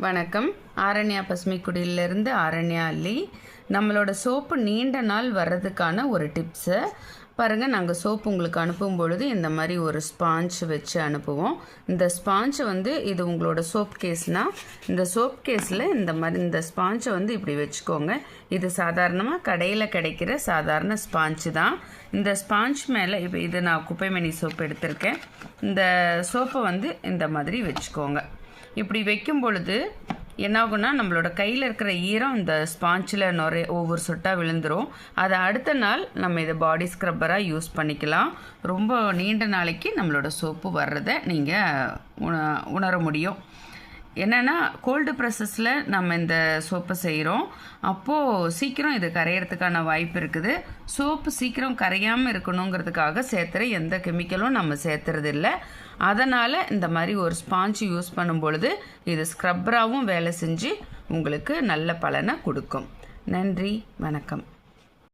வணக்கம். ஆரண்யா பசுமைக்குடியிலிருந்து ஆரண்யா அள்ளி. நம்மளோட சோப்பு நீண்ட நாள் வர்றதுக்கான ஒரு டிப்ஸு பாருங்கள். நாங்கள் சோப்பு உங்களுக்கு அனுப்பும் பொழுது இந்த மாதிரி ஒரு ஸ்பாஞ்ச் வச்சு அனுப்புவோம். இந்த ஸ்பாஞ்சை இது உங்களோட சோப் கேஸ்னால் இந்த சோப் கேஸில் இந்த ஸ்பாஞ்சை இப்படி வச்சுக்கோங்க. இது சாதாரணமாக கடையில் கிடைக்கிற சாதாரண ஸ்பாஞ்சு தான். இந்த ஸ்பாஞ்ச் மேலே இப்போ இது நான் குப்பைமணி சோப்பு எடுத்திருக்கேன். இந்த சோப்பை இந்த மாதிரி வச்சுக்கோங்க. இப்படி வைக்கும் பொழுது என்னாகும்னா நம்மளோட கையில் இருக்கிற ஈரம் இந்த ஸ்பாஞ்சில் ஒவ்வொரு சொட்டாக விழுந்துடும். அதை அடுத்த நாள் நம்ம இதை பாடி ஸ்க்ரப்பராக யூஸ் பண்ணிக்கலாம். ரொம்ப நீண்ட நாளைக்கு நம்மளோட சோப்பு வர்றதை நீங்கள் உணர முடியும். என்னென்னா கோல்டு ப்ரெஸ்ஸஸில் நம்ம இந்த சோப்பை செய்கிறோம். அப்போது சீக்கிரம் இது கரையிறதுக்கான வாய்ப்பு இருக்குது. சோப்பு சீக்கிரம் கரையாமல் இருக்கணுங்கிறதுக்காக சேர்த்துற எந்த கெமிக்கலும் நம்ம சேர்த்துறது இல்லை. அதனால் இந்த மாதிரி ஒரு ஸ்பாஞ்சு யூஸ் பண்ணும் பொழுது இது ஸ்க்ரப்பராகவும் வேலை செஞ்சு உங்களுக்கு நல்ல பலனை கொடுக்கும். நன்றி, வணக்கம்.